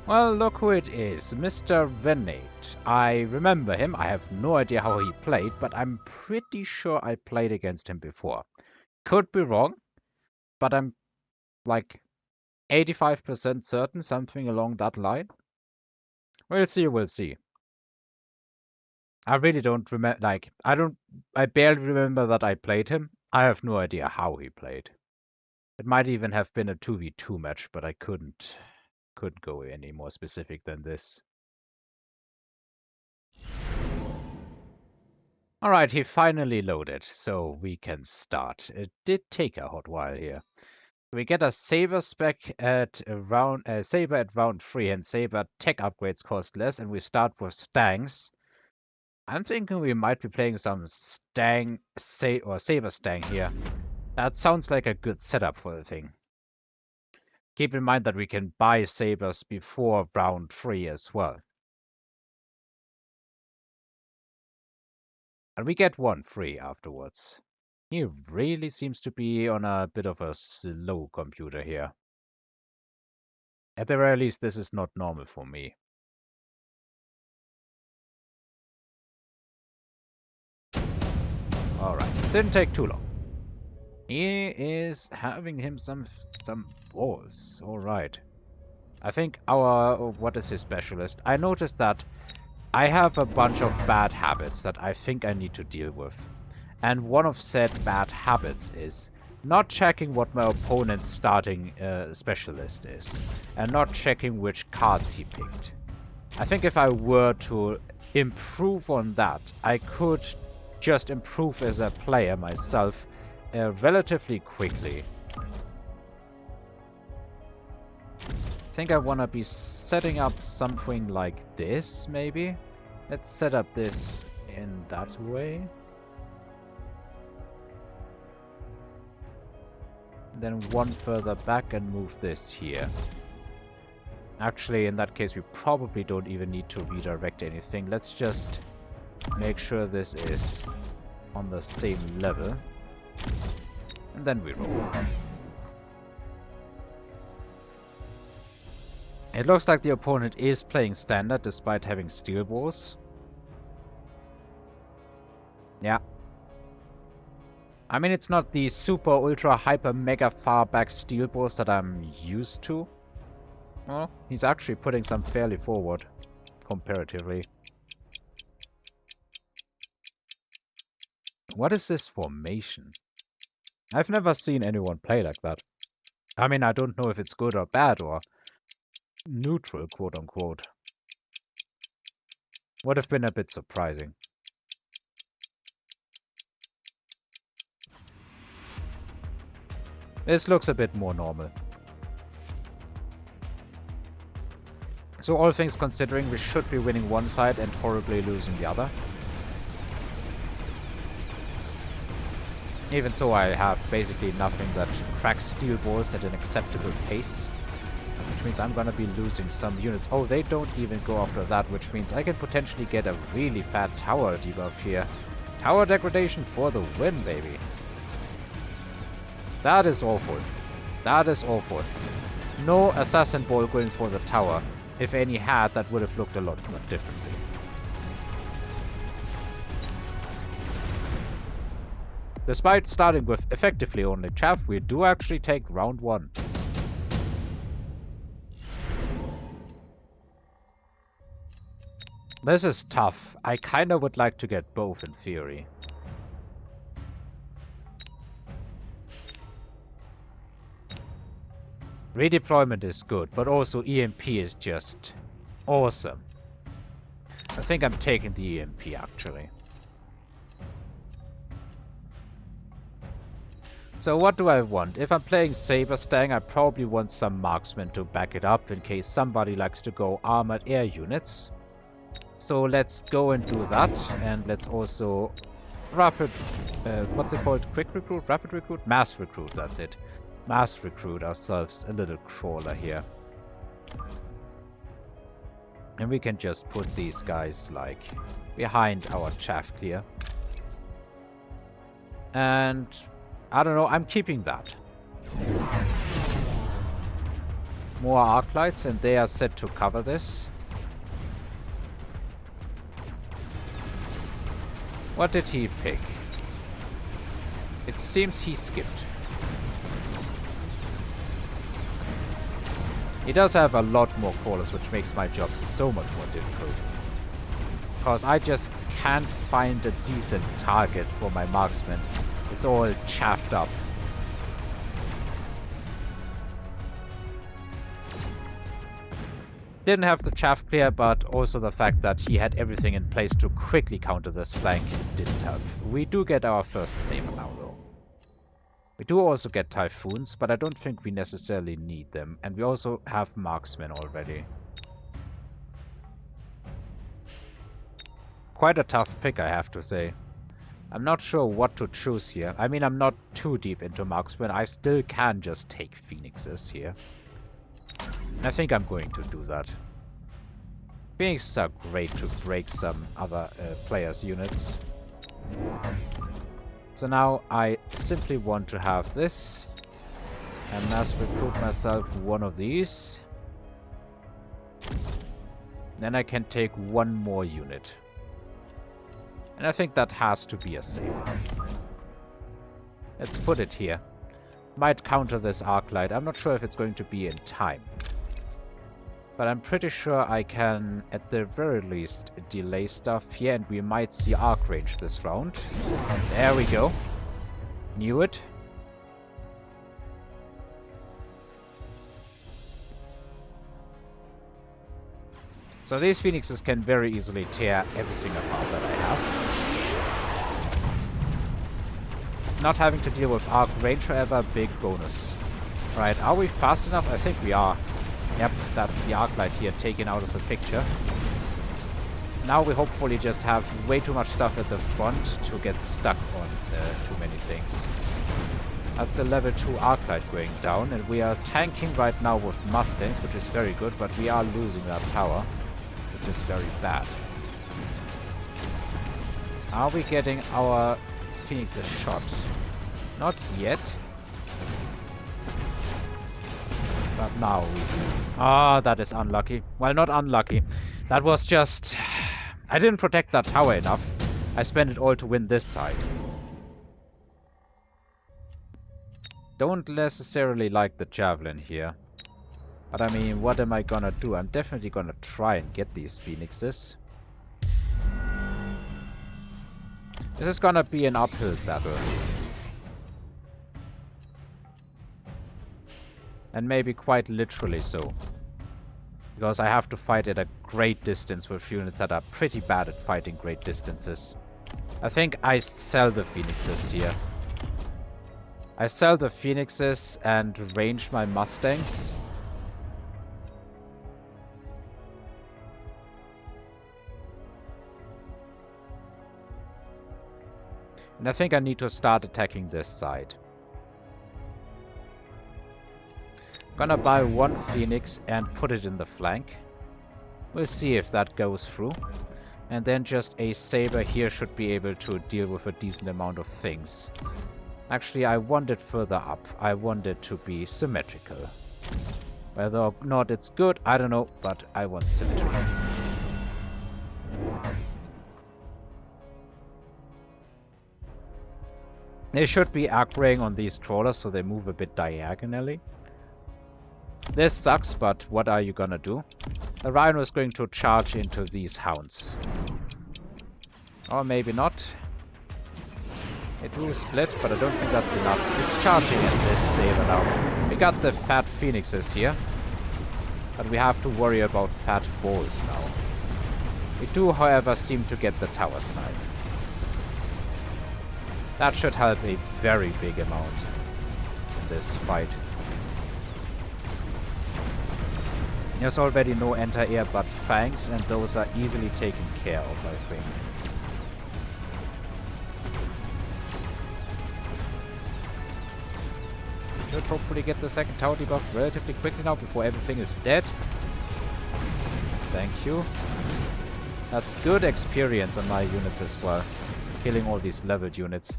Well, look who it is, Mr. Venate. I remember him. I have no idea how he played, but I'm pretty sure I played against him before. Could be wrong, but I'm like 85% certain, something along that line. We'll see, we'll see. I really don't remember, like, I barely remember that I played him. I have no idea how he played. It might even have been a 2v2 match, but I couldn't go any more specific than this. Alright, he finally loaded, so we can start. It did take a hot while here. We get a Saber spec at round Saber at round 3, and Saber tech upgrades cost less, and we start with Stangs. I'm thinking we might be playing some Saber-Stang here. That sounds like a good setup for the thing. Keep in mind that we can buy Sabers before round 3 as well. And we get one free afterwards. He really seems to be on a bit of a slow computer here. At the very least, this is not normal for me. Alright, didn't take too long. He is having him some balls. Alright. I think what is his specialist? I noticed that I have a bunch of bad habits that I think I need to deal with. And one of said bad habits is not checking what my opponent's starting specialist is, and not checking which cards he picked. I think if I were to improve on that, I could just improve as a player myself relatively quickly. I think I want to be setting up something like this, maybe. Let's set up this in that way. Then one further back and move this here. Actually, in that case, we probably don't even need to redirect anything. Let's just make sure this is on the same level. And then we roll. It looks like the opponent is playing standard despite having steel balls. Yeah. I mean, it's not the super ultra hyper mega far back steel balls that I'm used to. Well, he's actually putting some fairly forward, comparatively. What is this formation? I've never seen anyone play like that. I mean, I don't know if it's good or bad or neutral, quote unquote. Would have been a bit surprising. This looks a bit more normal. So all things considering, we should be winning one side and horribly losing the other. Even so, I have basically nothing that cracks steel balls at an acceptable pace. Which means I'm gonna be losing some units. Oh, they don't even go after that, which means I can potentially get a really fat tower debuff here. Tower degradation for the win, baby. That is awful. That is awful. No assassin ball going for the tower. If any had, that would have looked a lot more differently. Despite starting with effectively only chaff, we do actually take round 1. This is tough. I kinda would like to get both in theory. Redeployment is good, but also EMP is just awesome. I think I'm taking the EMP actually. So what do I want? If I'm playing Saber-Stang, I probably want some marksmen to back it up in case somebody likes to go armored air units. So let's go and do that, and let's also rapid, what's it called? Quick recruit? Rapid recruit? Mass recruit, that's it. Mass recruit ourselves a little crawler here. And we can just put these guys, like, behind our chaff clear. And I don't know, I'm keeping that. more arc lights, and they are set to cover this. What did he pick? It seems he skipped. He does have a lot more crawlers, which makes my job so much more difficult. Because I just can't find a decent target for my marksman. It's all chaffed up. Didn't have the chaff clear, but also the fact that he had everything in place to quickly counter this flank didn't help. We do get our first Saber now, though. We do also get Typhoons, but I don't think we necessarily need them. And we also have Marksmen already. Quite a tough pick, I have to say. I'm not sure what to choose here. I mean, I'm not too deep into Marksmen. I still can just take Phoenixes here. I think I'm going to do that. Phoenixes are great to break some other players' units. So now I simply want to have this. And mass recruit myself one of these. Then I can take one more unit. And I think that has to be a Saber. Let's put it here. Might counter this arc light. I'm not sure if it's going to be in time. But I'm pretty sure I can, at the very least, delay stuff here. And we might see arc range this round. There we go. Knew it. So these Phoenixes can very easily tear everything apart that I have. Not having to deal with arc range, however, big bonus. Right, are we fast enough? I think we are. Yep, that's the arc light here taken out of the picture. Now we hopefully just have way too much stuff at the front to get stuck on too many things. That's the level 2 arc light going down, and we are tanking right now with Mustangs, which is very good, but we are losing that tower, which is very bad. Are we getting our Phoenixes shot? Not yet. But now we do. Ah, that is unlucky. Well, not unlucky. That was just... I didn't protect that tower enough. I spent it all to win this side. Don't necessarily like the Javelin here. But I mean, what am I gonna do? I'm definitely gonna try and get these Phoenixes. This is gonna be an uphill battle. And maybe quite literally so. Because I have to fight at a great distance with units that are pretty bad at fighting great distances. I think I sell the Phoenixes here. I sell the Phoenixes and range my Mustangs. And I think I need to start attacking this side. Gonna buy one Phoenix and put it in the flank. We'll see if that goes through. And then just a Saber here should be able to deal with a decent amount of things. Actually, I want it further up. I want it to be symmetrical. Whether or not it's good, I don't know, but I want symmetry. They should be aggroing on these trawlers so they move a bit diagonally. This sucks, but what are you gonna do? The Rhino is going to charge into these hounds. Or maybe not. It will split, but I don't think that's enough. It's charging in this Saber now. We got the fat Phoenixes here. But we have to worry about fat balls now. We do, however, seem to get the tower snipe. That should help a very big amount in this fight. There's already no anti-air but fangs, and those are easily taken care of, I think. Should hopefully get the second tower debuffed relatively quickly now before everything is dead. Thank you. That's good experience on my units as well. Killing all these leveled units.